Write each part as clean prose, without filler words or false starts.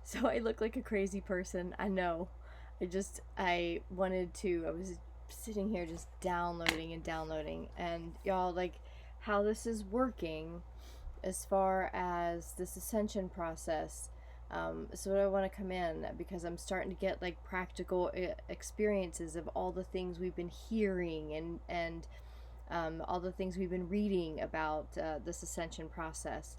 So I look like a crazy person. I know. I was sitting here just downloading and downloading. And y'all, like, how this is working as far as this ascension process. So I want to come in because I'm starting to get like practical experiences of all the things we've been hearing and all the things we've been reading about this ascension process.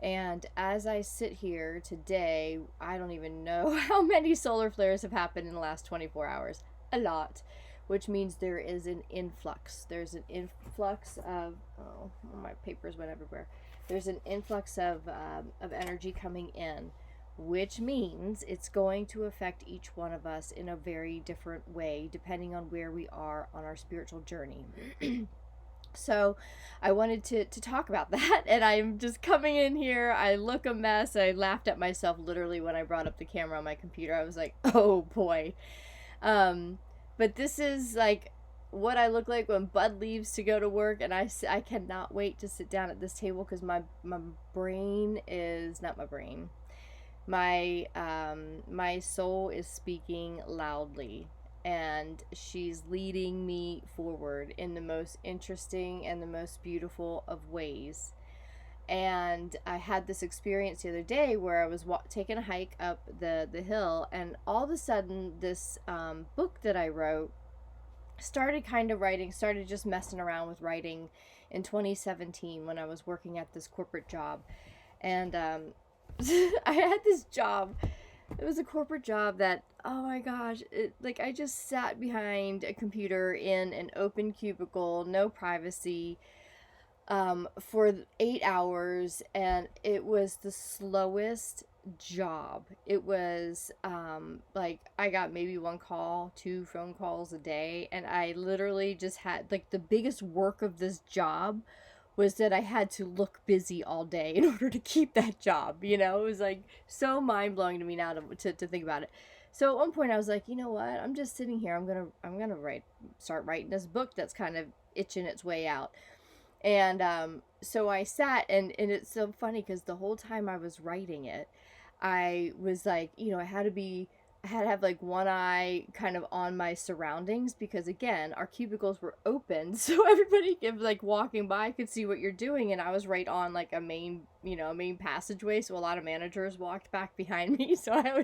And as I sit here today, I don't even know how many solar flares have happened in the last 24 hours. A lot, which means there is an influx. There's an influx of, oh, my papers went everywhere. There's an influx of energy coming in, which means it's going to affect each one of us in a very different way, depending on where we are on our spiritual journey. So I wanted to talk about that, and I'm just coming in here. I look a mess. I laughed at myself literally when I brought up the camera on my computer. I was like, oh boy. Um, but this is like what I look like when Bud leaves to go to work, and I cannot wait to sit down at this table because my brain is not my brain. My soul is speaking loudly, and she's leading me forward in the most interesting and the most beautiful of ways. And I had this experience the other day where I was taking a hike up the hill, and all of a sudden this book that I wrote started just messing around with writing in 2017 when I was working at this corporate job. And I had this job. It was a corporate job that, oh my gosh, like I just sat behind a computer in an open cubicle, no privacy, for 8 hours, and it was the slowest job. It was like I got maybe one call, two phone calls a day, and I literally just had like the biggest work of this job was that I had to look busy all day in order to keep that job. You know, it was like so mind blowing to me now to think about it. So at one point I was like, you know what? I'm just sitting here. I'm gonna start writing this book that's kind of itching its way out. And so I sat, and it's so funny because the whole time I was writing it, I was like, you know, I had to have like one eye kind of on my surroundings because again, our cubicles were open, so everybody like walking by could see what you're doing, and I was right on like a main passageway, so a lot of managers walked back behind me, so I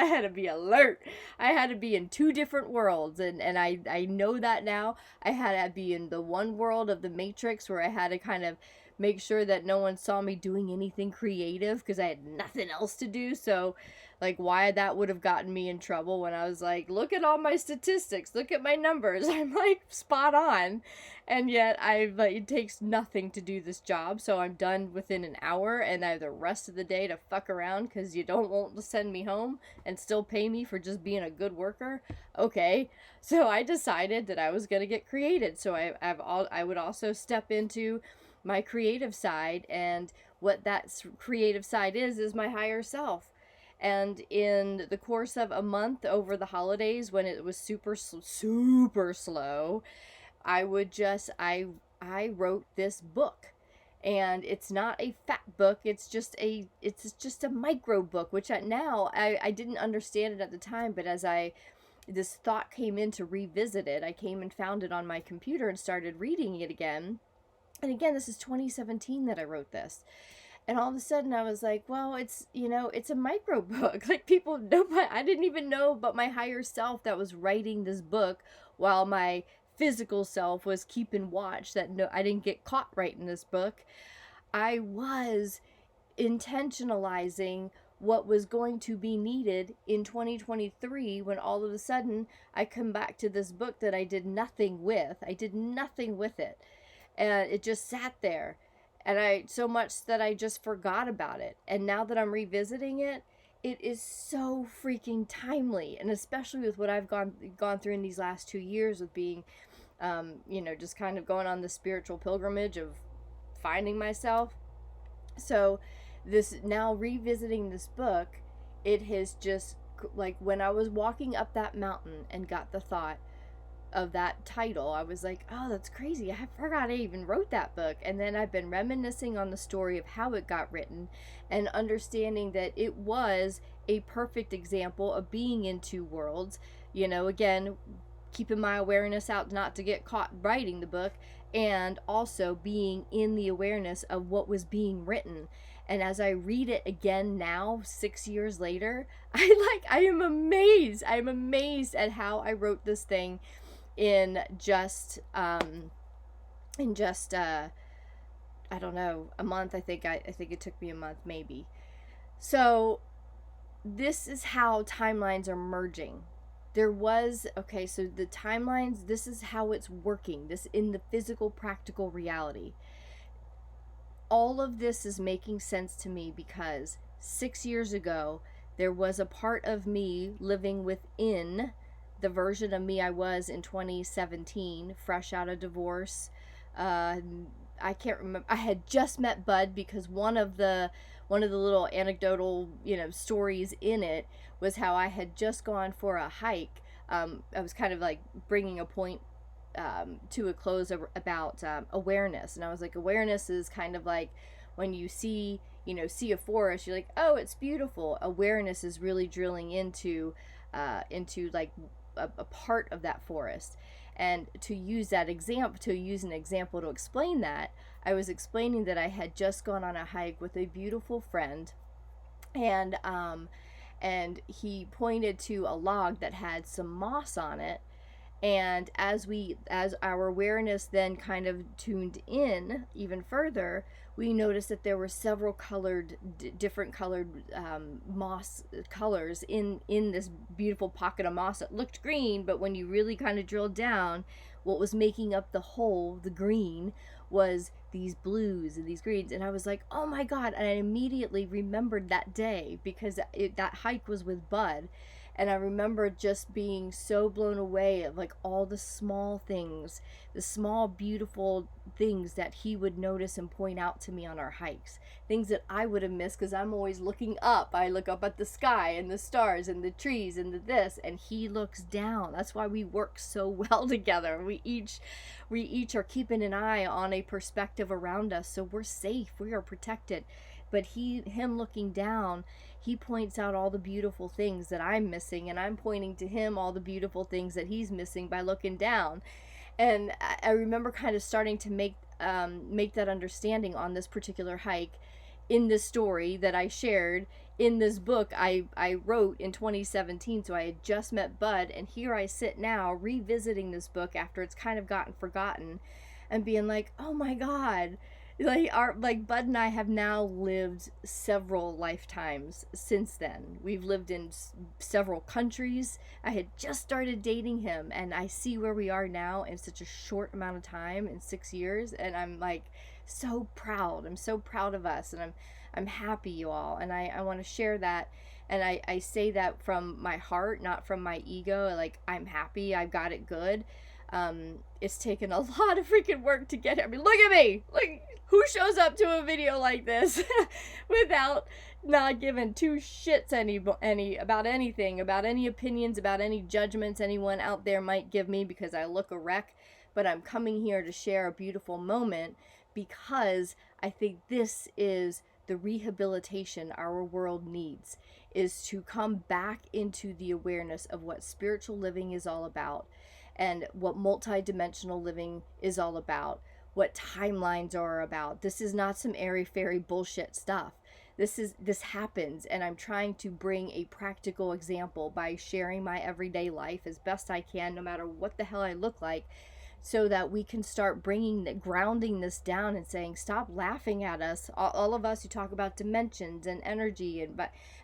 had to be alert. I had to be in two different worlds, and I know that now. I had to be in the one world of the Matrix where I had to kind of make sure that no one saw me doing anything creative because I had nothing else to do. So like why that would have gotten me in trouble when I was like, look at all my statistics, look at my numbers, I'm like spot on, and yet it takes nothing to do this job, so I'm done within an hour, and I have the rest of the day to fuck around because you don't want to send me home and still pay me for just being a good worker. Okay, so I decided that I was gonna get creative, so I would also step into my creative side, and what that creative side is my higher self. And in the course of a month over the holidays when it was super slow, I wrote this book. And it's not a fat book, it's just a micro book, which I didn't understand it at the time, but as this thought came in to revisit it, I came and found it on my computer and started reading it again. And again, this is 2017 that I wrote this. And all of a sudden I was like, well, it's a micro book. Like people know I didn't even know but my higher self that was writing this book while my physical self was keeping watch that no, I didn't get caught writing this book. I was intentionalizing what was going to be needed in 2023 when all of a sudden I come back to this book that I did nothing with. I did nothing with it. And it just sat there, and so much that I just forgot about it. And now that I'm revisiting it, it is so freaking timely, and especially with what I've gone through in these last 2 years of being just kind of going on the spiritual pilgrimage of finding myself. So this, now revisiting this book, it has just like when I was walking up that mountain and got the thought, of that title. I was like, oh, that's crazy. I forgot I even wrote that book. And then I've been reminiscing on the story of how it got written and understanding that it was a perfect example of being in two worlds. You know, again, keeping my awareness out not to get caught writing the book, and also being in the awareness of what was being written. And as I read it again now, 6 years later, I am amazed. I am amazed at how I wrote this thing in just I don't know, a month. I think it took me a month maybe. So this is how timelines are merging. So the timelines, this is how it's working, this in the physical, practical reality. All of this is making sense to me because 6 years ago, there was a part of me living within the version of me I was in 2017, fresh out of divorce. I can't remember. I had just met Bud because one of the little anecdotal, stories in it was how I had just gone for a hike. I was kind of like bringing a point to a close about awareness, and I was like, awareness is kind of like when you see a forest, you're like, oh, it's beautiful. Awareness is really drilling into like a part of that forest. And to use an example to explain that, I was explaining that I had just gone on a hike with a beautiful friend, and he pointed to a log that had some moss on it. And as our awareness then kind of tuned in even further, we noticed that there were several different colored moss colors in this beautiful pocket of moss that looked green, but when you really kind of drilled down, what was making up the whole, the green, was these blues and these greens. And I was like, oh my God. And I immediately remembered that day because that hike was with Bud. And I remember just being so blown away of like all the small things, the small beautiful things that he would notice and point out to me on our hikes. Things that I would have missed because I'm always looking up. I look up at the sky and the stars and the trees and this, and he looks down. That's why we work so well together. We each are keeping an eye on a perspective around us, so we're safe, we are protected. But him looking down, he points out all the beautiful things that I'm missing, and I'm pointing to him all the beautiful things that he's missing by looking down. And I remember kind of starting to make that understanding on this particular hike in this story that I shared in this book I wrote in 2017. So I had just met Bud, and here I sit now revisiting this book after it's kind of gotten forgotten and being like, oh my God. Like Bud and I have now lived several lifetimes since then. We've lived in several countries. I had just started dating him, and I see where we are now in such a short amount of time, in 6 years, and I'm like so proud. I'm so proud of us, and I'm happy, you all, and I want to share that. And I say that from my heart, not from my ego. Like, I'm happy, I've got it good. It's taken a lot of freaking work to get here. I mean, look at me. Like, who shows up to a video like this without not giving two shits any about anything, about any opinions, about any judgments anyone out there might give me because I look a wreck. But I'm coming here to share a beautiful moment because I think this is the rehabilitation our world needs, is to come back into the awareness of what spiritual living is all about, and what multidimensional living is all about, what timelines are about. This is not some airy-fairy bullshit stuff. This happens, and I'm trying to bring a practical example by sharing my everyday life as best I can, no matter what the hell I look like, so that we can start grounding this down and saying, stop laughing at us, all of us who talk about dimensions and energy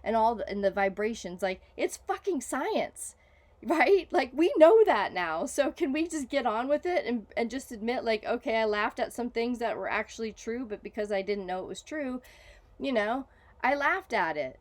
and all the vibrations. Like, it's fucking science. Right? Like, we know that now. So can we just get on with it and just admit, like, okay, I laughed at some things that were actually true, but because I didn't know it was true, I laughed at it.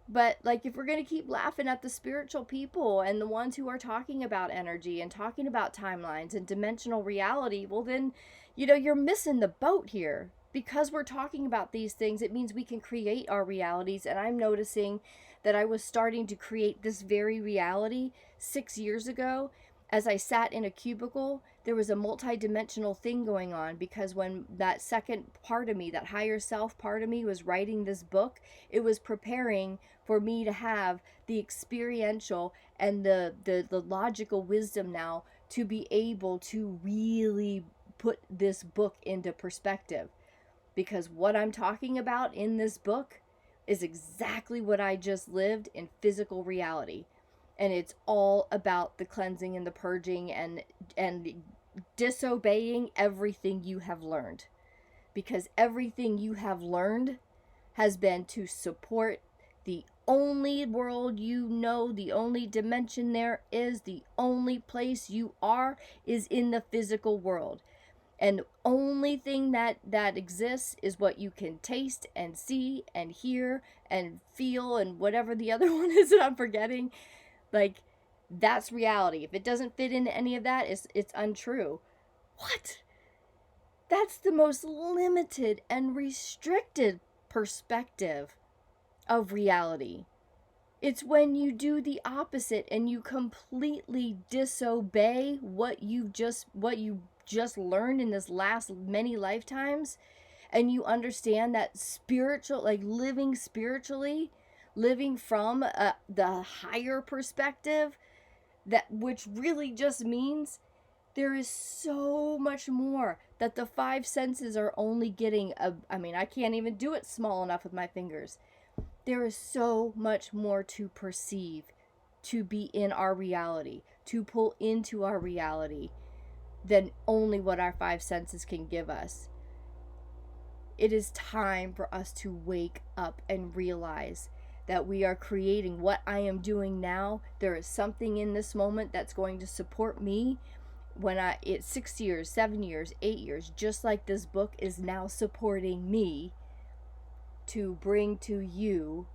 But, like, if we're going to keep laughing at the spiritual people and the ones who are talking about energy and talking about timelines and dimensional reality, well then, you're missing the boat here. Because we're talking about these things, it means we can create our realities. And I'm noticing that I was starting to create this very reality 6 years ago as I sat in a cubicle, there was a multi-dimensional thing going on, because when that second part of me, that higher self part of me, was writing this book, it was preparing for me to have the experiential and the logical wisdom now to be able to really put this book into perspective. Because what I'm talking about in this book is exactly what I just lived in physical reality. And it's all about the cleansing and the purging and disobeying everything you have learned. Because everything you have learned has been to support the only world you know, the only dimension there is, the only place you are is in the physical world. And the only thing that exists is what you can taste and see and hear and feel and whatever the other one is that I'm forgetting. Like, that's reality. If it doesn't fit into any of that, it's untrue. What? That's the most limited and restricted perspective of reality. It's when you do the opposite and you completely disobey what you just learned in this last many lifetimes, and you understand that spiritual, like living spiritually, living from the higher perspective, that which really just means there is so much more that the five senses are only getting I can't even do it small enough with my fingers. There is so much more to perceive, to be in our reality, to pull into our reality, than only what our five senses can give us. It is time for us to wake up and realize that we are creating what I am doing now. There is something in this moment that's going to support me when it's 6 years, 7 years, 8 years, just like this book is now supporting me to bring to you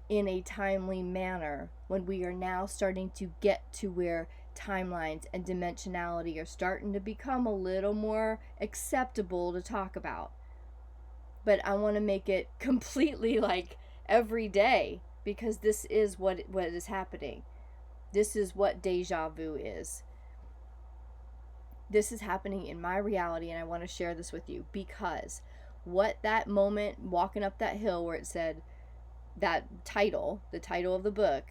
in a timely manner, when we are now starting to get to where timelines and dimensionality are starting to become a little more acceptable to talk about. But I want to make it completely like every day, because this is what is happening. This is what deja vu is. This is happening in my reality, and I want to share this with you, because what that moment walking up that hill where it said that title, the title of the book,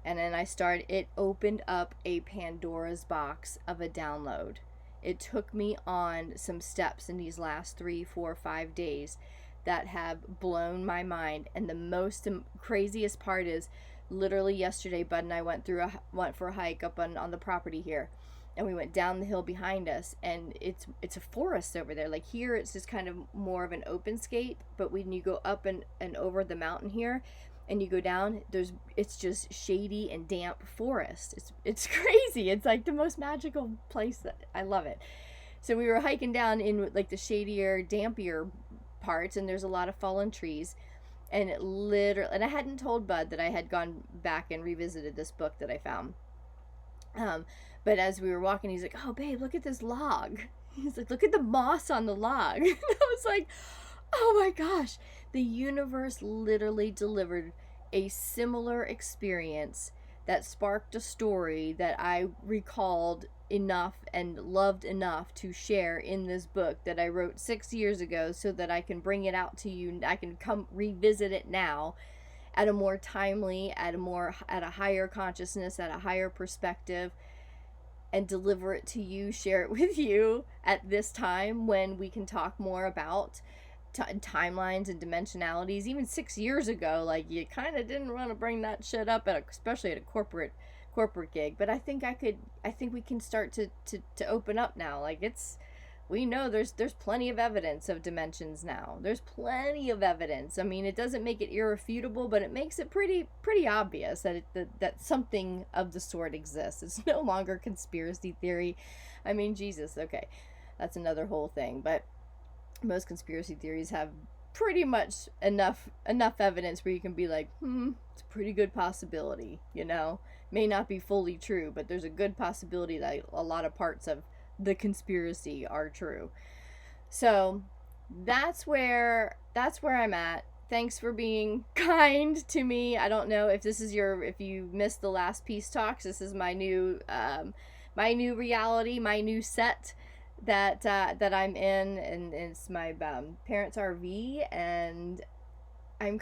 and then it opened up a Pandora's box of a download. It took me on some steps in these last 3, 4, 5 days that have blown my mind. And the most craziest part is, literally yesterday, Bud and I went for a hike up on the property here, and we went down the hill behind us, and it's a forest over there. Like here, it's just kind of more of an open scape, but when you go up and over the mountain here, and you go down, it's just shady and damp forest. It's crazy. It's like the most magical place. That I love it. So we were hiking down in like the shadier, dampier parts, and there's a lot of fallen trees. And and I hadn't told Bud that I had gone back and revisited this book that I found. But as we were walking, he's like, "Oh, babe, look at this log." He's like, "Look at the moss on the log." And I was like, "Oh my gosh." The universe literally delivered a similar experience that sparked a story that I recalled enough and loved enough to share in this book that I wrote 6 years ago, so that I can bring it out to you. I can come revisit it now at a more timely, at a higher consciousness, at a higher perspective, and deliver it to you, share it with you at this time when we can talk more about timelines and dimensionalities. Even 6 years ago, like, you kind of didn't want to bring that shit up especially at a corporate gig. But I think we can start to open up now. Like, we know there's plenty of evidence of dimensions now. There's plenty of evidence. I mean, it doesn't make it irrefutable, but it makes it pretty obvious that something of the sort exists. It's no longer conspiracy theory. I mean, Jesus, okay, that's another whole thing. But most conspiracy theories have pretty much enough evidence where you can be like, it's a pretty good possibility, may not be fully true, but there's a good possibility that a lot of parts of the conspiracy are true. So that's where I'm at. Thanks for being kind to me. I don't know if if you missed the last peace talks. This is my new my new reality, my new set that I'm in, and it's my parents' RV, and I'm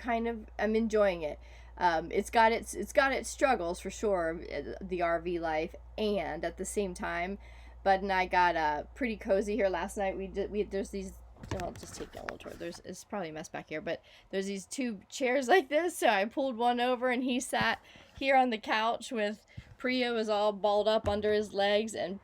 enjoying it. It's got its struggles for sure, the RV life, and at the same time, Bud and I got pretty cozy here last night. There's these. I'll just take that little tour. It's probably a mess back here, but there's these two chairs like this. So I pulled one over, and he sat here on the couch with Priya was all balled up under his legs, and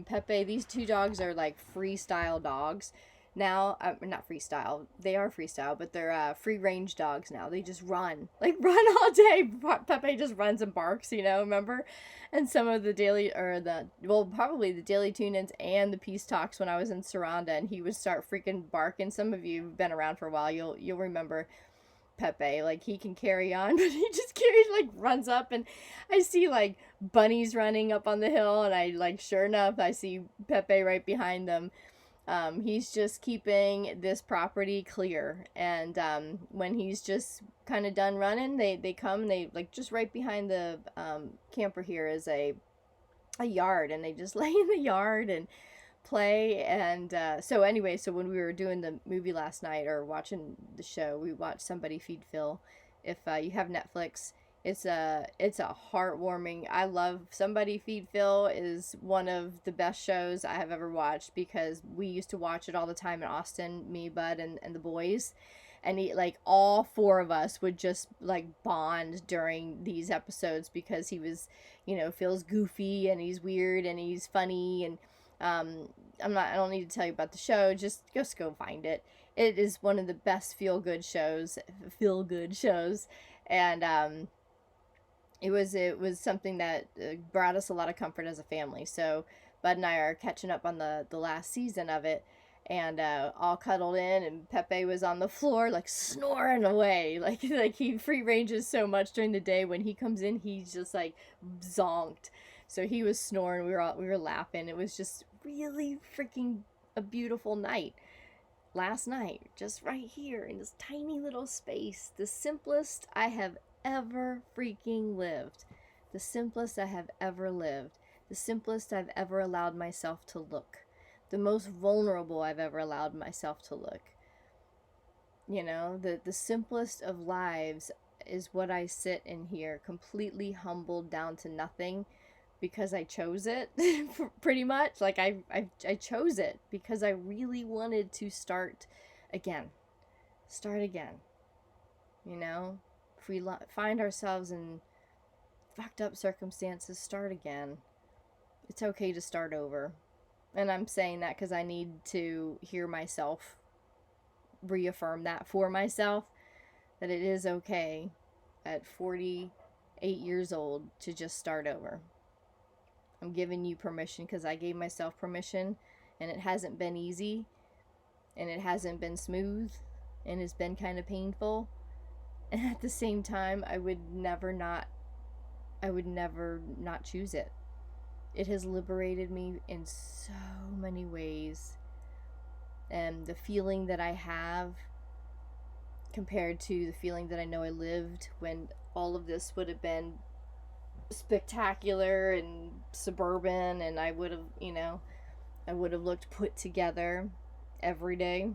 Pepe. These two dogs are like freestyle dogs. Now, not freestyle. They are freestyle, but they're free range dogs now. They just run all day. Pepe just runs and barks, remember? And some of the probably the daily tune-ins and the peace talks when I was in Saranda, and he would start freaking barking. Some of you have been around for a while, you'll remember Pepe. Like, he can carry on, but he just runs up, and I see bunnies running up on the hill, and sure enough, I see Pepe right behind them. He's just keeping this property clear, and when he's just kind of done running, they come, they just right behind the camper here is a yard, and they just lay in the yard and play. And so when we were doing the movie last night, or watching the show, we watched Somebody Feed Phil. If you have Netflix, it's a heartwarming. I love Somebody Feed Phil. Is one of the best shows I have ever watched, because we used to watch it all the time in Austin, me, Bud, and the boys. And all four of us would just bond during these episodes, because he was, Phil's goofy, and he's weird, and he's funny, and I don't need to tell you about the show. Just go find it. It is one of the best feel good shows, and it was something that brought us a lot of comfort as a family. So Bud and I are catching up on the last season of it, and all cuddled in, and Pepe was on the floor snoring away. He free ranges so much during the day. When he comes in, he's just zonked. So he was snoring. We were laughing. It was just really freaking a beautiful night last night, just right here in this tiny little space. The simplest I have ever freaking lived. The simplest I have ever lived. The simplest I've ever allowed myself to look. The most vulnerable I've ever allowed myself to look. The simplest of lives is what I sit in here, completely humbled down to nothing, because I chose it. Pretty much. I chose it because I really wanted to start again. If we find ourselves in fucked up circumstances, start again. It's okay to start over. And I'm saying that because I need to hear myself reaffirm that for myself, that it is okay at 48 years old to just start over. I'm giving you permission, because I gave myself permission, and it hasn't been easy, and it hasn't been smooth, and it's been kind of painful. And at the same time, I would never not choose it. It has liberated me in so many ways. And the feeling that I have, compared to the feeling that I know I lived when all of this would have been spectacular and suburban, and I would have looked put together every day.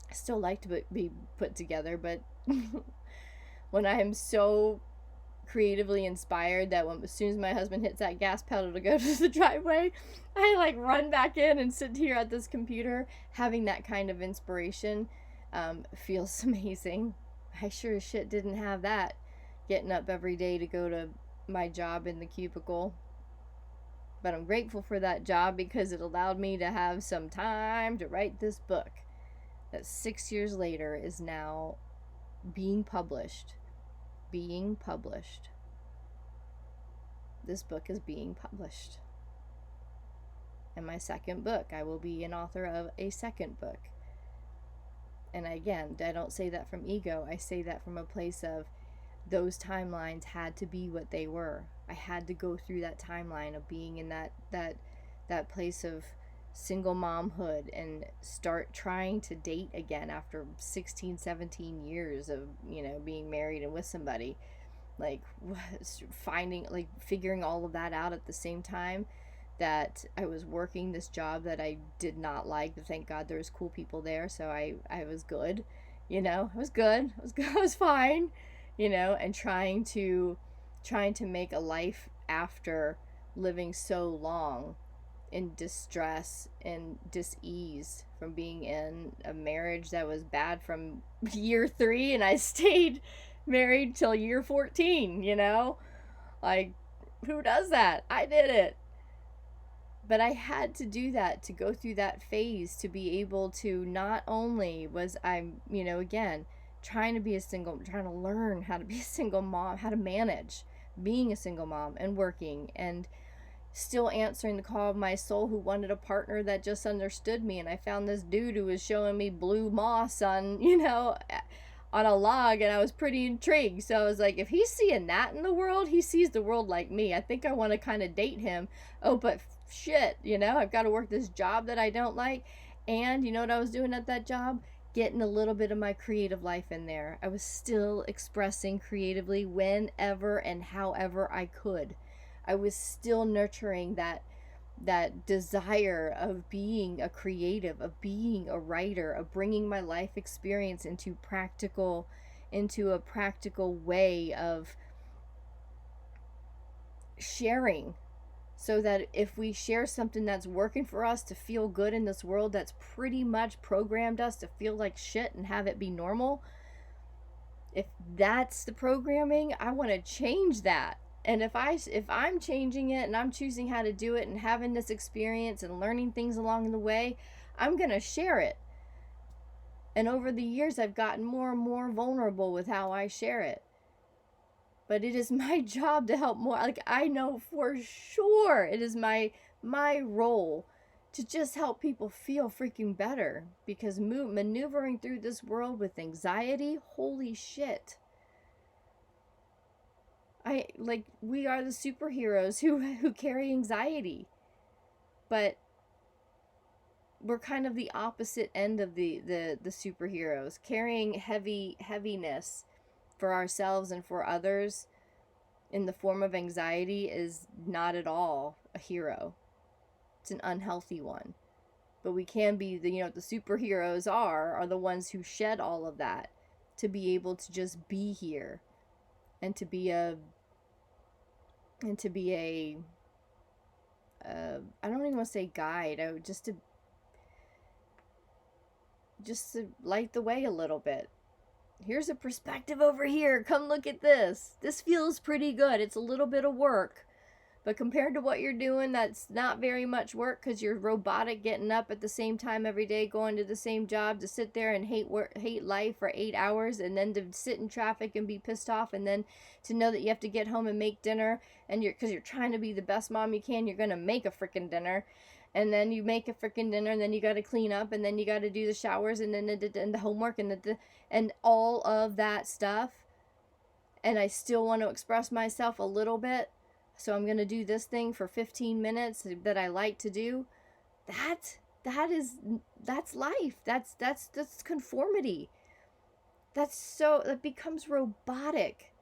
I still like to be put together, but when I am so creatively inspired that as soon as my husband hits that gas pedal to go to the driveway, I run back in and sit here at this computer. Having that kind of inspiration feels amazing. I sure as shit didn't have that getting up every day to go to my job in the cubicle. But I'm grateful for that job, because it allowed me to have some time to write this book that 6 years later is now being published. This book is being published. And my second book, I will be an author of a second book. And again, I don't say that from ego. I say that from a place of, those timelines had to be what they were. I had to go through that timeline of being in that place of single momhood, and start trying to date again after 16, 17 years of, being married and with somebody. Figuring all of that out at the same time. that I was working this job that I did not like, but thank God there was cool people there, so I was good, you know, I was good, I was good, I was fine, you know, and trying to make a life after living so long in distress and dis-ease from being in a marriage that was bad from year 3, and I stayed married till year 14, you know? Like, who does that? I did it. But I had to do that, to go through that phase, to be able to, not only was I, you know, again, trying to learn how to be a single mom, how to manage being a single mom and working, and still answering the call of my soul, who wanted a partner that just understood me. And I found this dude who was showing me blue moss on, you know, on a log, and I was pretty intrigued. So I was like, if he's seeing that in the world, he sees the world like me. I think I want to kind of date him. Oh, but shit, you know, I've got to work this job that I don't like. And you know what I was doing at that job? Getting a little bit of my creative life in there. I was still expressing creatively whenever and however I could. I was still nurturing that desire of being a creative, of being a writer, of bringing my life experience into a practical way of sharing, so that if we share something that's working for us to feel good in this world that's pretty much programmed us to feel like shit and have it be normal, if that's the programming, I want to change that. And if I'm changing it and I'm choosing how to do it and having this experience and learning things along the way, I'm going to share it. And over the years, I've gotten more and more vulnerable with how I share it. But it is my job to help more. Like, I know for sure it is my role to just help people feel freaking better. Because maneuvering through this world with anxiety, holy shit. We are the superheroes who carry anxiety. But we're kind of the opposite end of the superheroes. Carrying heaviness for ourselves and for others in the form of anxiety is not at all a hero. It's an unhealthy one. But we can be the superheroes are the ones who shed all of that to be able to just be here and to be a I don't even want to say guide. Just to light the way a little bit. Here's a perspective over here. Come look at this. This feels pretty good. It's a little bit of work. But compared to what you're doing, that's not very much work, because you're robotic, getting up at the same time every day, going to the same job, to sit there and hate life for 8 hours, and then to sit in traffic and be pissed off, and then to know that you have to get home and make dinner, and because you're trying to be the best mom you can, you're going to make a freaking dinner. And then you make a freaking dinner, and then you got to clean up, and then you got to do the showers, and then the homework, and all of that stuff. And I still want to express myself a little bit, so I'm going to do this thing for 15 minutes that I like to do. That's life. That's conformity. That becomes robotic.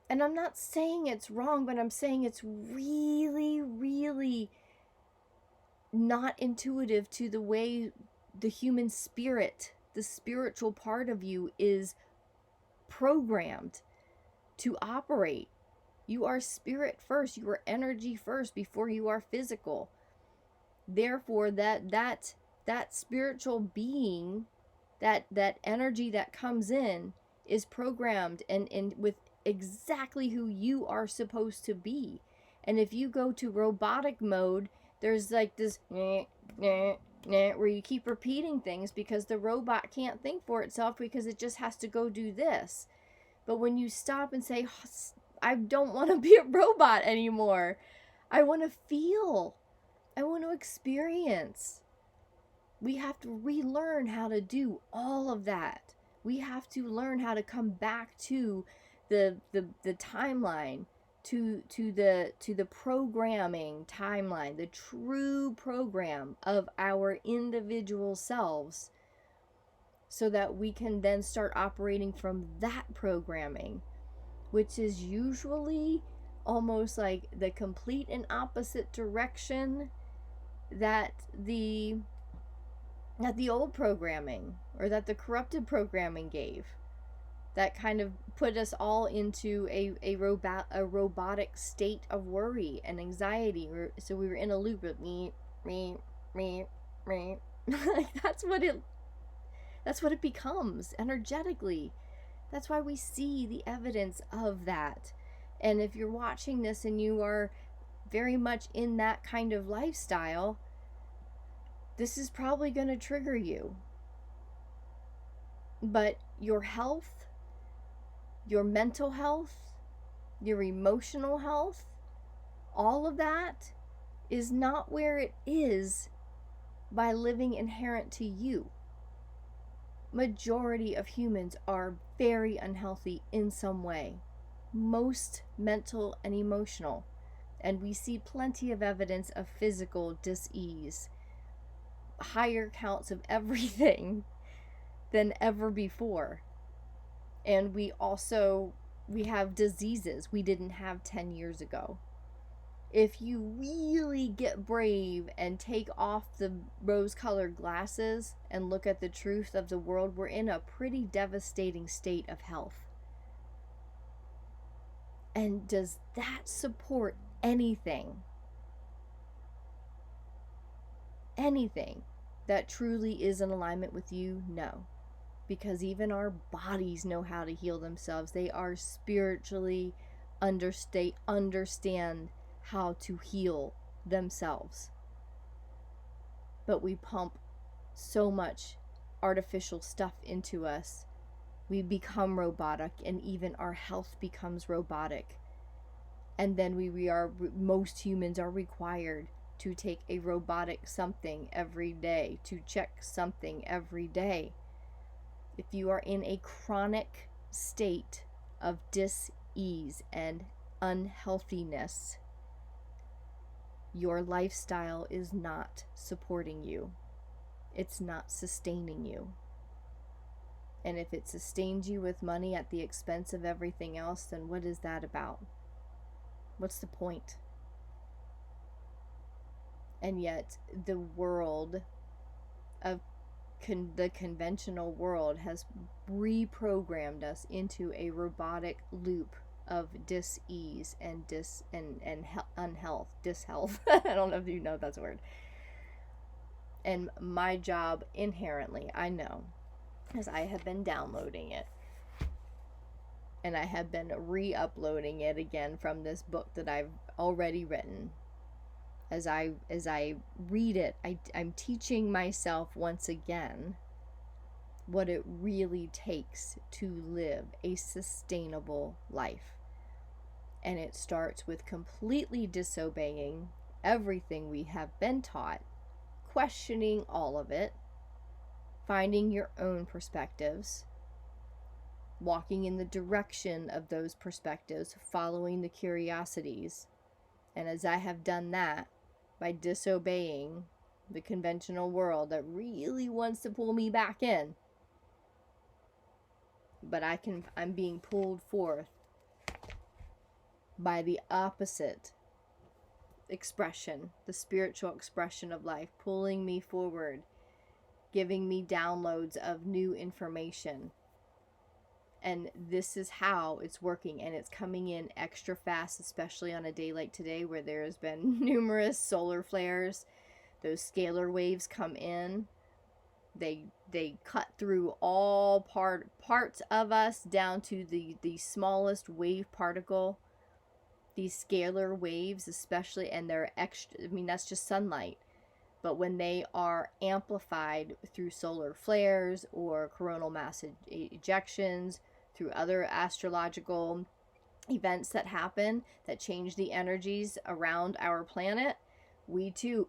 And I'm not saying it's wrong, but I'm saying it's really, really not intuitive to the way the human spirit, the spiritual part of you, is programmed to operate. You are spirit first. You are energy first before you are physical. Therefore, that spiritual being, that energy that comes in, is programmed and with exactly who you are supposed to be. And if you go to robotic mode, there's like this where you keep repeating things because the robot can't think for itself, because it just has to go do this. But when you stop and say, I don't want to be a robot anymore. I want to feel. I want to experience. We have to relearn how to do all of that. We have to learn how to come back to the timeline, to the programming timeline, the true program of our individual selves, so that we can then start operating from that programming, which is usually almost like the complete and opposite direction that the old programming, or that the corrupted programming gave, that kind of put us all into a robotic state of worry and anxiety. So we were in a loop of me. Like that's what it becomes energetically. That's why we see the evidence of that. And if you're watching this and you are very much in that kind of lifestyle, this is probably going to trigger you. But your health, your mental health, your emotional health, all of that is not where it is by living inherent to you. Majority of humans are very unhealthy in some way, most mental and emotional, and we see plenty of evidence of physical dis-ease, higher counts of everything than ever before. And we have diseases we didn't have 10 years ago. If you really get brave and take off the rose-colored glasses and look at the truth of the world, we're in a pretty devastating state of health. And does that support anything? Anything that truly is in alignment with you? No. Because even our bodies know how to heal themselves. They are spiritually understand how to heal themselves. But we pump so much artificial stuff into us. We become robotic, and even our health becomes robotic. And then most humans are required to take a robotic something every day, to check something every day. If you are in a chronic state of dis-ease and unhealthiness, your lifestyle is not supporting you. It's not sustaining you. And if it sustains you with money at the expense of everything else, then what is that about? What's the point? And yet the world of the conventional world has reprogrammed us into a robotic loop of dis-ease and unhealth, dishealth. I don't know if you know that's a word. And my job inherently, I know, as I have been downloading it, and I have been re-uploading it again from this book that I've already written. As I read it, I'm teaching myself once again what it really takes to live a sustainable life. And it starts with completely disobeying everything we have been taught, questioning all of it, finding your own perspectives, walking in the direction of those perspectives, following the curiosities. And as I have done that, by disobeying the conventional world that really wants to pull me back in, but I'm being pulled forth by the opposite expression, the spiritual expression of life, pulling me forward, giving me downloads of new information. And this is how it's working, and it's coming in extra fast, especially on a day like today where there has been numerous solar flares. Those scalar waves come in. They cut through all parts of us down to the smallest wave particle. These scalar waves especially, and they're extra, I mean, that's just sunlight. But when they are amplified through solar flares or coronal mass ejections, through other astrological events that happen that change the energies around our planet, we too,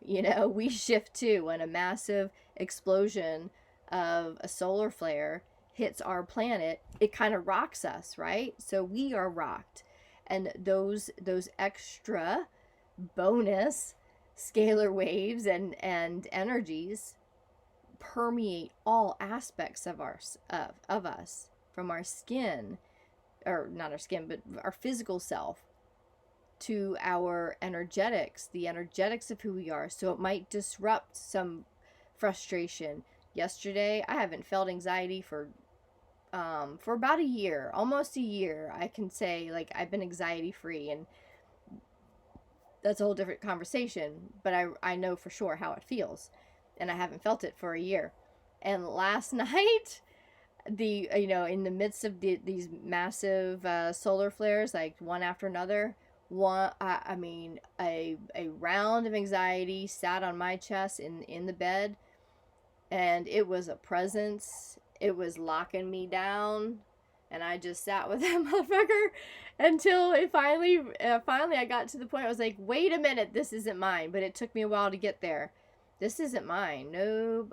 we shift too. When a massive explosion of a solar flare hits our planet, it kind of rocks us, right? So we are rocked. And those extra bonus scalar waves and energies permeate all aspects of us, from our skin, or not our skin, but our physical self, to our energetics, the energetics of who we are. So it might disrupt some frustration. Yesterday, I haven't felt anxiety for about a year, almost a year. I can say, like, I've been anxiety free, and that's a whole different conversation, but I know for sure how it feels, and I haven't felt it for a year. And last night, in the midst of these massive solar flares, like one after another, a round of anxiety sat on my chest in the bed, and it was a presence. It was locking me down, and I just sat with that motherfucker until it finally I got to the point I was like, wait a minute, this isn't mine. But it took me a while to get there. This isn't mine. No,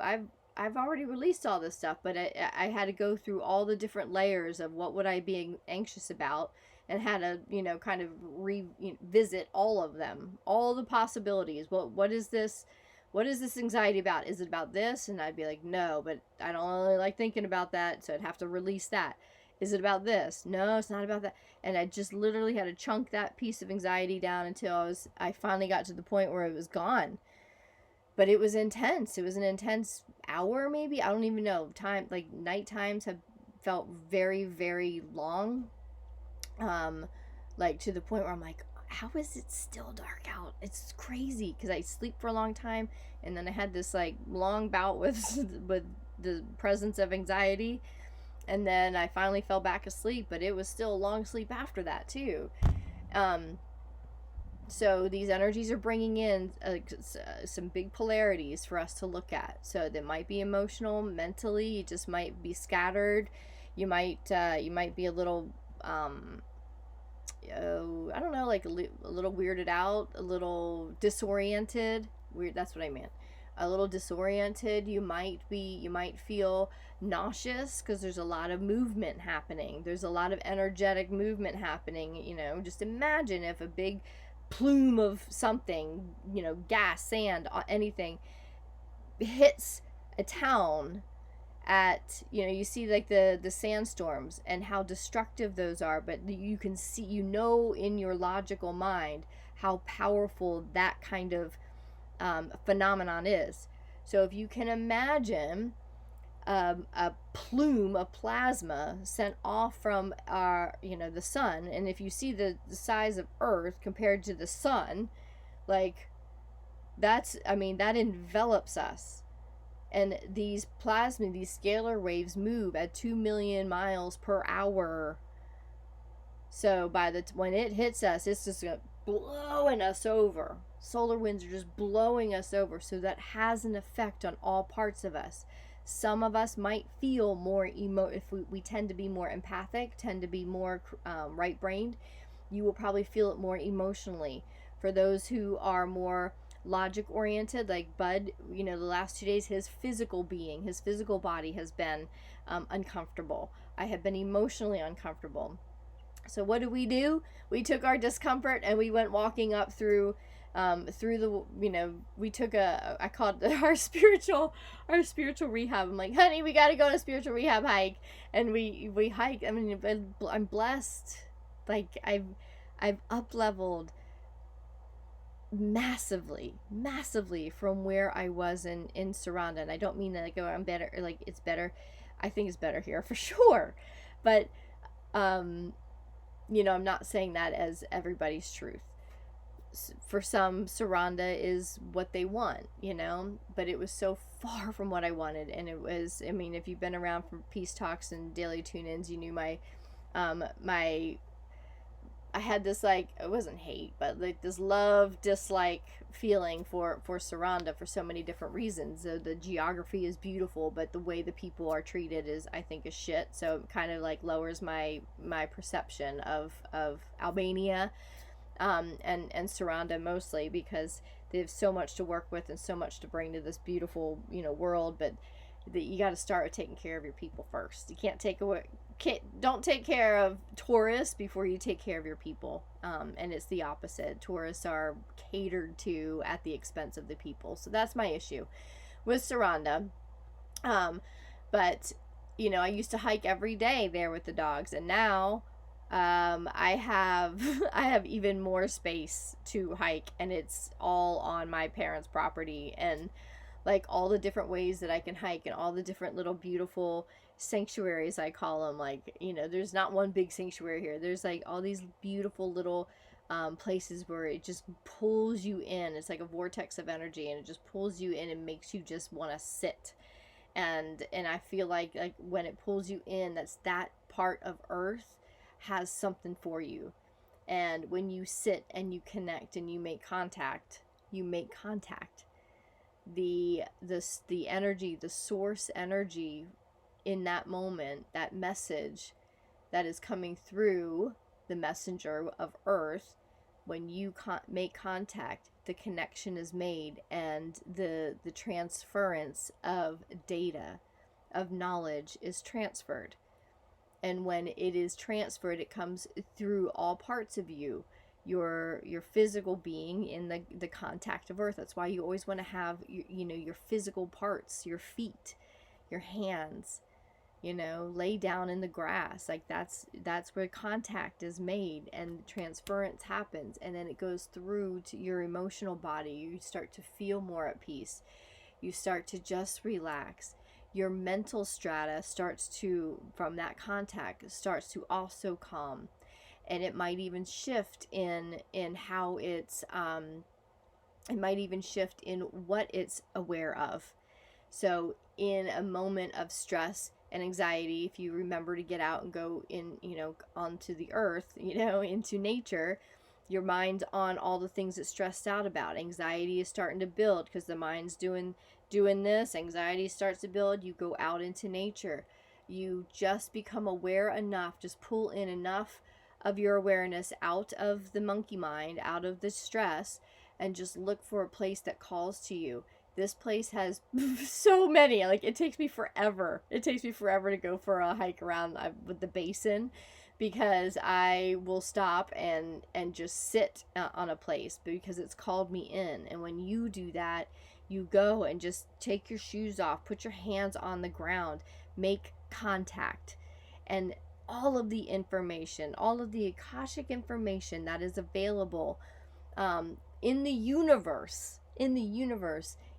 I've already released all this stuff, but I had to go through all the different layers of what would I be anxious about, and had to, kind of revisit all of them, all the possibilities. Well, what is this anxiety about? Is it about this? And I'd be like, no, but I don't really like thinking about that, so I'd have to release that. Is it about this? No, it's not about that. And I just literally had to chunk that piece of anxiety down until I finally got to the point where it was gone. But it was intense. It was an intense hour, maybe. I don't even know. Time, like, night times have felt very, very long. Like, to the point where I'm like, how is it still dark out? It's crazy, because I sleep for a long time, and then I had this, like, long bout with the presence of anxiety, and then I finally fell back asleep, but it was still a long sleep after that, too. So these energies are bringing in some big polarities for us to look at. So they might be emotional, mentally, you just might be scattered. You might be a little, I don't know, like a little weirded out, a little disoriented. That's what I meant. A little disoriented. You might feel nauseous because there's a lot of movement happening. There's a lot of energetic movement happening. Just imagine if a big plume of something, gas, sand, anything, hits a town at, you see like the sandstorms and how destructive those are, but you can see, in your logical mind how powerful that kind of phenomenon is. So if you can imagine a plume of plasma sent off from the sun, and if you see the size of Earth compared to the sun, like, that envelops us. And these scalar waves move at 2 million miles per hour. So when it hits us, it's just blowing us over. Solar winds are just blowing us over. So that has an effect on all parts of us. Some of us might feel more if we tend to be more empathic, tend to be more right-brained. You will probably feel it more emotionally. For those who are more logic-oriented, like Bud, the last 2 days, his physical body has been uncomfortable. I have been emotionally uncomfortable. So what do? We took our discomfort and we went walking up through we took I called it our spiritual rehab. I'm like, honey, we got to go on a spiritual rehab hike. And we hike. I'm blessed. Like, I've up-leveled massively from where I was in Saranda. And I don't mean that like, oh, I'm better, or like it's better. I think it's better here for sure. But, I'm not saying that as everybody's truth. For some, Saranda is what they want, but it was so far from what I wanted. And it was, if you've been around for peace talks and daily tune-ins, you knew I had this, like, it wasn't hate, but like this love dislike feeling for Saranda for so many different reasons. The geography is beautiful, but the way the people are treated I think is shit. So it kind of like lowers my perception of Albania. And Saranda, mostly because they have so much to work with and so much to bring to this beautiful, world. But you got to start with taking care of your people first. You don't take care of tourists before you take care of your people. And it's the opposite. Tourists are catered to at the expense of the people. So that's my issue with Saranda. But I used to hike every day there with the dogs, and now I have I have even more space to hike, and it's all on my parents' property, and like all the different ways that I can hike and all the different little beautiful sanctuaries, I call them. Like, there's not one big sanctuary here. There's like all these beautiful little places where it just pulls you in. It's like a vortex of energy, and it just pulls you in and makes you just want to sit. And I feel like when it pulls you in, that part of Earth has something for you. And when you sit and you connect and you make contact, the energy, the source energy in that moment, that message that is coming through the messenger of Earth, when you make contact, the connection is made, and the transference of data, of knowledge, is transferred. And when it is transferred, it comes through all parts of you, your physical being in the contact of Earth. That's why you always want to have your physical parts, your feet, your hands, lay down in the grass. Like that's where contact is made and transference happens, and then it goes through to your emotional body. You start to feel more at peace. You start to just relax. Your mental strata from that contact starts to also calm. And it might even shift in how it might even shift in what it's aware of. So in a moment of stress and anxiety, if you remember to get out and go in, onto the earth, into nature, your mind's on all the things it's stressed out about. Anxiety is starting to build because the mind's doing this. Anxiety starts to build. You go out into nature. You just become aware enough, just pull in enough of your awareness out of the monkey mind, out of the stress, and just look for a place that calls to you. This place has so many. Like, it takes me forever. It takes me forever to go for a hike around with the basin, because I will stop and just sit on a place because it's called me in. And when you do that, you go and just take your shoes off, put your hands on the ground, make contact, and all of the information, all of the Akashic information that is available in the universe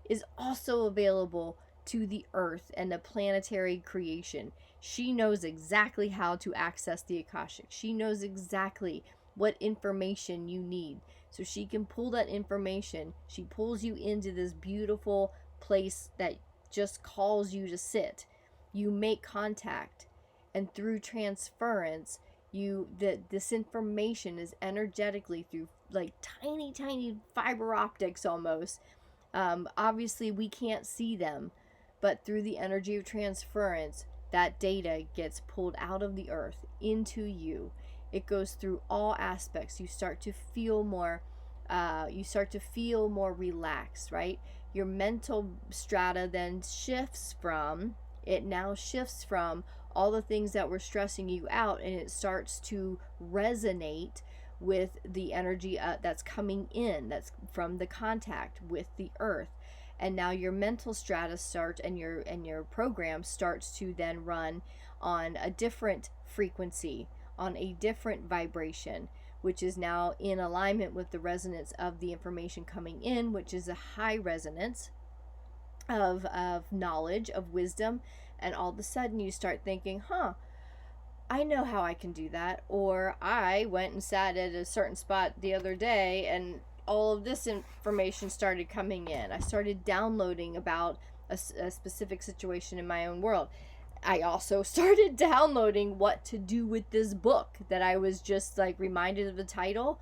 is also available to the earth and the planetary creation. She knows exactly how to access the Akashic. She knows exactly what information you need. So she can pull that information. She pulls you into this beautiful place that just calls you to sit. You make contact, and through transference, this information is energetically through like tiny fiber optics almost. Obviously we can't see them, but through the energy of transference, that data gets pulled out of the earth into you. It goes through all aspects. You start to feel more relaxed, right? Your mental strata then shifts from all the things that were stressing you out, and it starts to resonate with the energy that's coming in, that's from the contact with the earth. And now your mental strata starts, and your program starts to then run on a different frequency, on a different vibration, which is now in alignment with the resonance of the information coming in, which is a high resonance of knowledge, of wisdom. And all of a sudden you start thinking, I know how I can do that. Or I went and sat at a certain spot the other day, and all of this information started coming in. I started downloading about a specific situation in my own world. I also started downloading what to do with this book that I was just like reminded of the title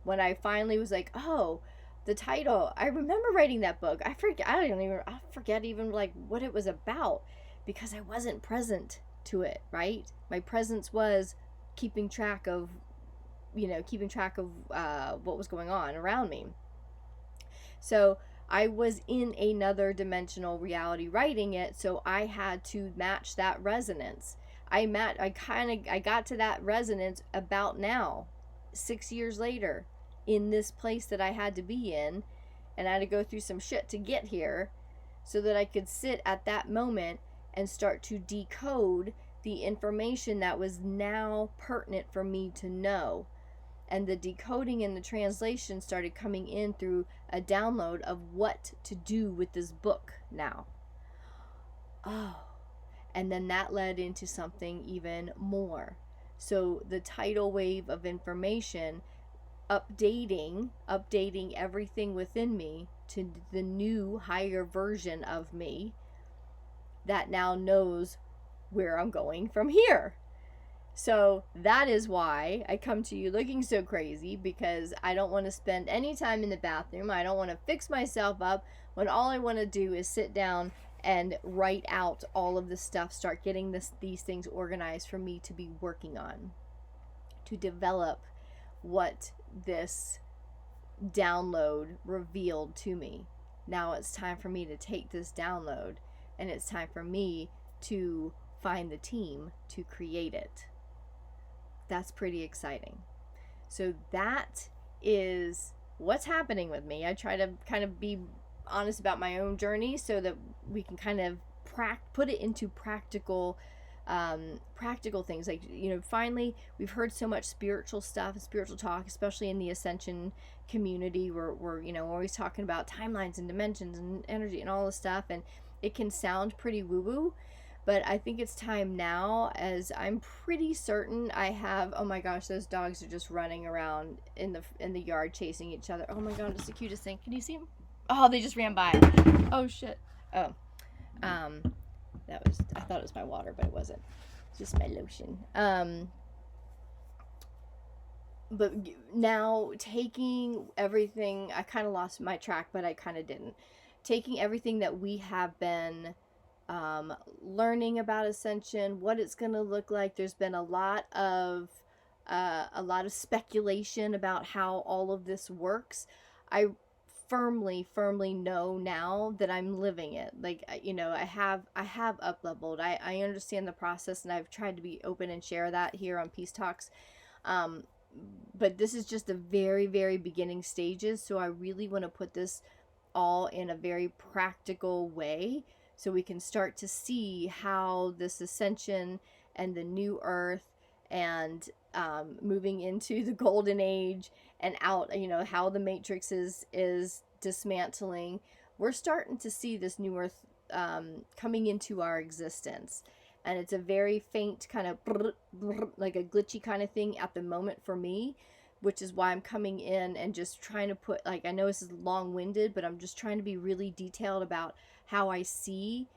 when I finally was like, oh, the title. I remember writing that book. I forget even like what it was about, because I wasn't present to it, right? My presence was keeping track of what was going on around me. So I was in another dimensional reality writing it, so I had to match that resonance. I got to that resonance about now, 6 years later, in this place that I had to be in, and I had to go through some shit to get here so that I could sit at that moment and start to decode the information that was now pertinent for me to know. And the decoding and the translation started coming in through a download of what to do with this book now. Oh, and then that led into something even more. So the tidal wave of information updating everything within me to the new higher version of me that now knows where I'm going from here. So that is why I come to you looking so crazy, because I don't want to spend any time in the bathroom. I don't want to fix myself up when all I want to do is sit down and write out all of this stuff, start getting these things organized for me to be working on, to develop what this download revealed to me. Now it's time for me to take this download, and it's time for me to find the team to create it. That's pretty exciting. So that is what's happening with me. I try to kind of be honest about my own journey so that we can kind of put it into practical things. Like, finally, we've heard so much spiritual stuff and spiritual talk, especially in the ascension community, where we're always talking about timelines and dimensions and energy and all this stuff, and it can sound pretty woo-woo. But I think it's time now, as I'm pretty certain I have. Oh my gosh, those dogs are just running around in the yard chasing each other. Oh my god, it's the cutest thing. Can you see them? Oh, they just ran by. Oh shit. Oh, I thought it was my water, but it wasn't. It's just my lotion. But now taking everything, I kind of lost my track, but I kind of didn't. Taking everything that we have been learning about ascension, what it's going to look like. There's been a lot of speculation about how all of this works. I firmly know now that I'm living it. Like, I have up leveled. I understand the process, and I've tried to be open and share that here on Peace Talks. But this is just the very, very beginning stages. So I really want to put this all in a very practical way, so we can start to see how this ascension and the new earth and moving into the golden age and out, how the matrix is dismantling. We're starting to see this new earth coming into our existence. And it's a very faint kind of like a glitchy kind of thing at the moment for me, which is why I'm coming in and just trying to put, like, I know this is long-winded, but I'm just trying to be really detailed about how I see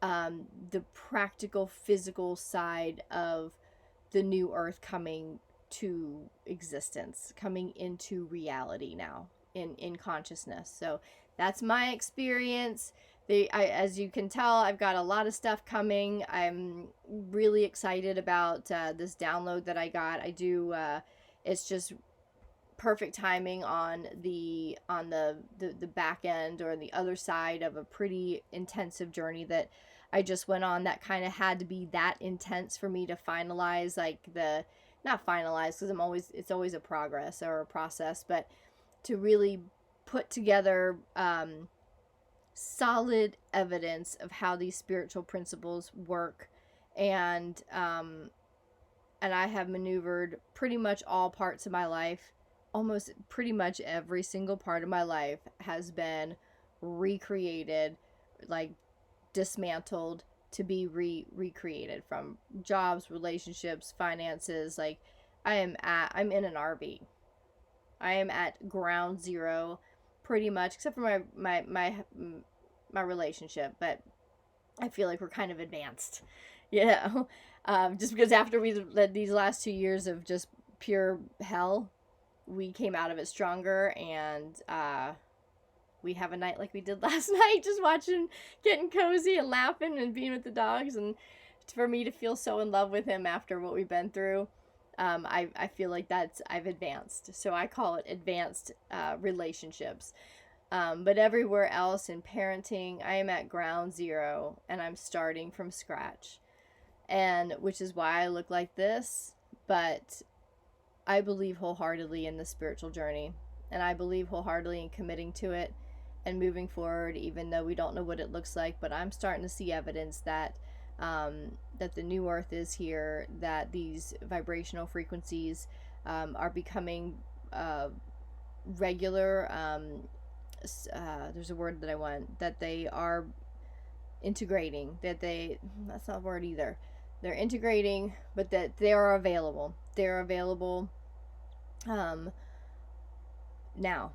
the practical, physical side of the new earth coming to existence, coming into reality now in consciousness. So that's my experience. As you can tell, I've got a lot of stuff coming. I'm really excited about this download that I got. I do. It's just perfect timing on the back end, or the other side of a pretty intensive journey that I just went on, that kind of had to be that intense for me to finalize, not finalize, because it's always a progress or a process, but to really put together solid evidence of how these spiritual principles work. And I have maneuvered pretty much all parts of my life. Almost pretty much every single part of my life has been recreated, like dismantled to be recreated, from jobs, relationships, finances. Like, I'm in an RV. I am at ground zero pretty much, except for my relationship, but I feel like we're kind of advanced, just because after we led these last 2 years of just pure hell, we came out of it stronger, and we have a night like we did last night, just watching, getting cozy and laughing and being with the dogs, and for me to feel so in love with him after what we've been through, I feel like I've advanced. So I call it advanced relationships. But everywhere else in parenting, I am at ground zero, and I'm starting from scratch, and which is why I look like this. But I believe wholeheartedly in the spiritual journey, and I believe wholeheartedly in committing to it and moving forward, even though we don't know what it looks like. But I'm starting to see evidence that that the new earth is here, that these vibrational frequencies are becoming regular. There's a word that I want, that they are integrating, that's not a word either. They're integrating, but that they are available. They're available now,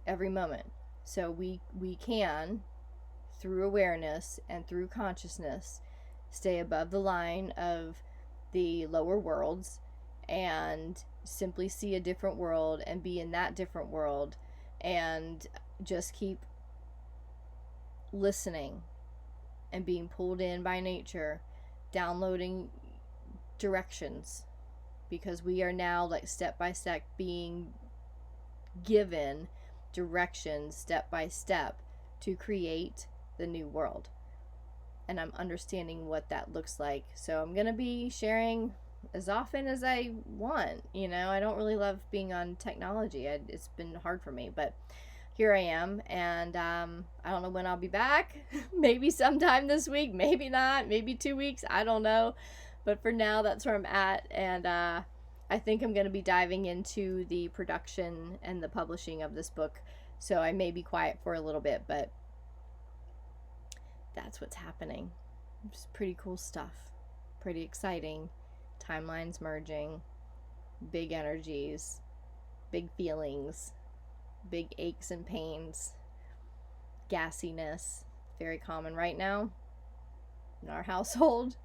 every moment. So we can, through awareness and through consciousness, stay above the line of the lower worlds and simply see a different world and be in that different world, and just keep listening and being pulled in by nature, downloading directions, because we are now, like, step by step being given directions, step by step, to create the new world. And I'm understanding what that looks like. So I'm going to be sharing as often as I want. I don't really love being on technology. It's been hard for me, but here I am, and I don't know when I'll be back. Maybe sometime this week, maybe not, maybe 2 weeks, I don't know. But for now, that's where I'm at, and I think I'm going to be diving into the production and the publishing of this book, so I may be quiet for a little bit, but that's what's happening. It's pretty cool stuff, pretty exciting. Timelines merging, big energies, big feelings, big aches and pains, gassiness, very common right now in our household.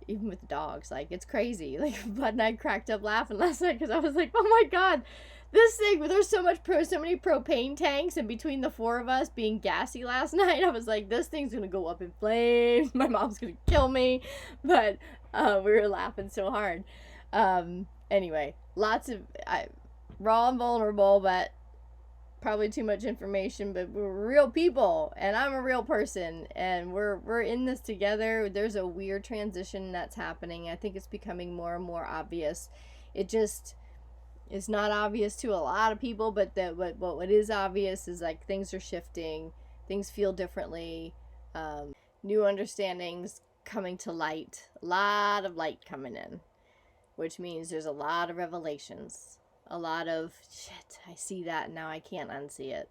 Even with the dogs, like, it's crazy. Like, Bud and I cracked up laughing last night because I was like, oh my god, this thing, there's so many propane tanks, and between the four of us being gassy last night, I was like, this thing's gonna go up in flames, my mom's gonna kill me. But we were laughing so hard. Anyway, lots of raw and vulnerable, but probably too much information, but we're real people, and I'm a real person, and we're in this together. There's a weird transition that's happening. I think it's becoming more and more obvious. It just is not obvious to a lot of people, but what is obvious is, like, things are shifting, things feel differently, new understandings coming to light, a lot of light coming in, which means there's a lot of revelations. A lot of shit, I see that now, I can't unsee it.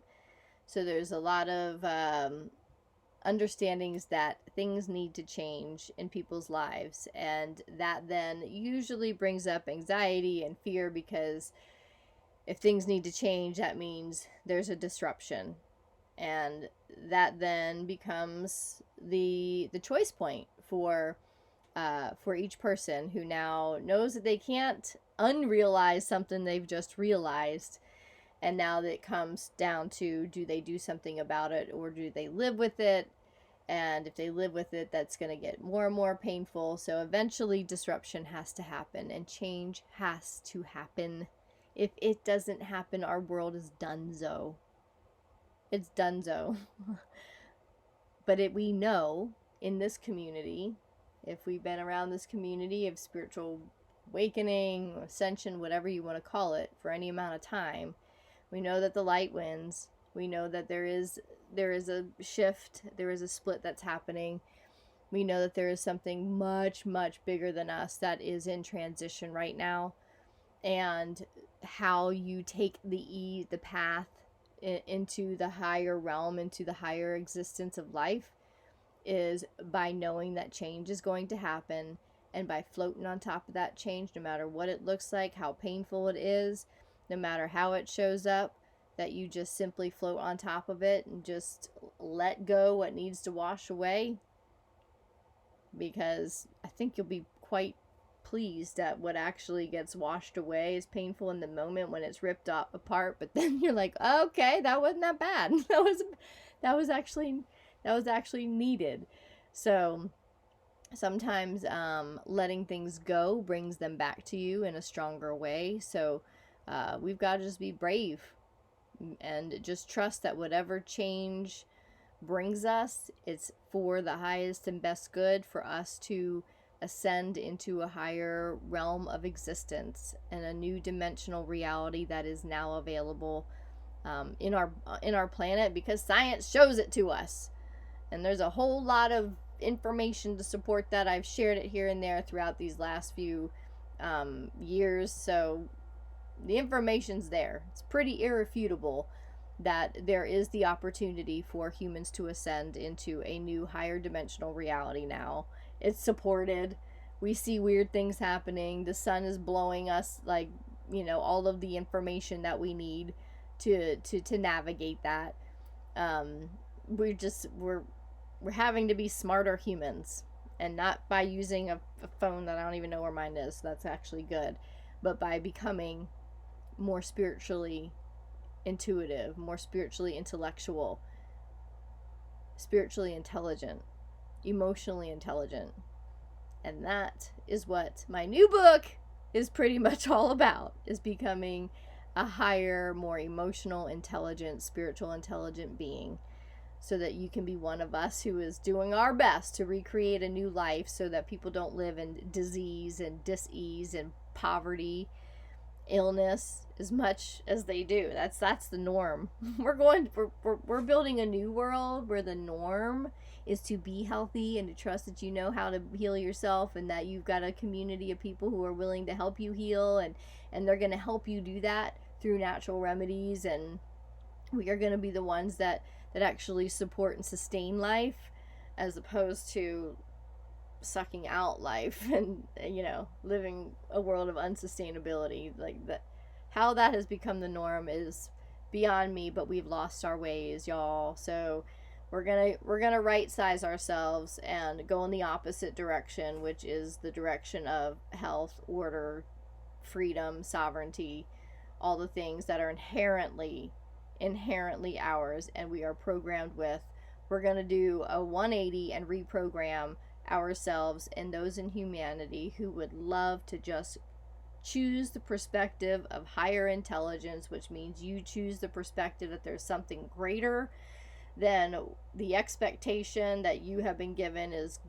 So there's a lot of understandings that things need to change in people's lives, and that then usually brings up anxiety and fear, because if things need to change, that means there's a disruption, and that then becomes the choice point for each person who now knows that they can't unrealize something they've just realized, and now that it comes down to, do they do something about it, or do they live with it? And if they live with it, that's going to get more and more painful. So eventually disruption has to happen, and change has to happen. If it doesn't happen, our world is donezo. It's donezo. But we know in this community, if we've been around this community of spiritual awakening, ascension, whatever you want to call it, for any amount of time, we know that the light wins. We know that there is a shift, there is a split that's happening. We know that there is something much, much bigger than us that is in transition right now. And how you take the path into the higher realm, into the higher existence of life, is by knowing that change is going to happen, and by floating on top of that change, no matter what it looks like, how painful it is, no matter how it shows up, that you just simply float on top of it and just let go what needs to wash away. Because I think you'll be quite pleased at what actually gets washed away. Is painful in the moment when it's ripped apart, but then you're like, okay, that wasn't that bad. that was actually needed. So sometimes letting things go brings them back to you in a stronger way. So we've got to just be brave and just trust that whatever change brings us, it's for the highest and best good, for us to ascend into a higher realm of existence and a new dimensional reality that is now available in our planet, because science shows it to us. And there's a whole lot of information to support that. I've shared it here and there throughout these last few years, so the information's there. It's pretty irrefutable that there is the opportunity for humans to ascend into a new higher dimensional reality now. It's supported. We see weird things happening. The sun is blowing us, like, you know, all of the information that we need to navigate that. We're having to be smarter humans, and not by using a phone that I don't even know where mine is, so that's actually good, but by becoming more spiritually intuitive, more spiritually intellectual, spiritually intelligent, emotionally intelligent. And that is what my new book is pretty much all about, is becoming a higher, more emotional, intelligent, spiritual intelligent being, so that you can be one of us who is doing our best to recreate a new life so that people don't live in disease and dis-ease and poverty, illness as much as they do. That's the norm. We're building a new world where the norm is to be healthy and to trust that you know how to heal yourself, and that you've got a community of people who are willing to help you heal, and they're going to help you do that through natural remedies, and we are going to be the ones that actually support and sustain life, as opposed to sucking out life and, you know, living a world of unsustainability. Like, that, how that has become the norm is beyond me, but we've lost our ways, y'all. So we're gonna right size ourselves and go in the opposite direction, which is the direction of health, order, freedom, sovereignty, all the things that are inherently ours and we are programmed with. We're going to do a 180 and reprogram ourselves and those in humanity who would love to just choose the perspective of higher intelligence, which means you choose the perspective that there's something greater than the expectation that you have been given is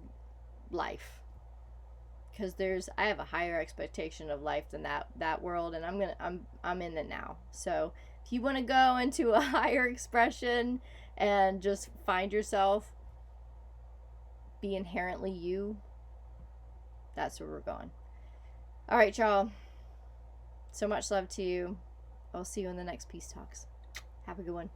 life. Because I have a higher expectation of life than that world, and I'm in it now. So if you want to go into a higher expression and just find yourself, be inherently you, that's where we're going. All right, y'all. So much love to you. I'll see you in the next Peace Talks. Have a good one.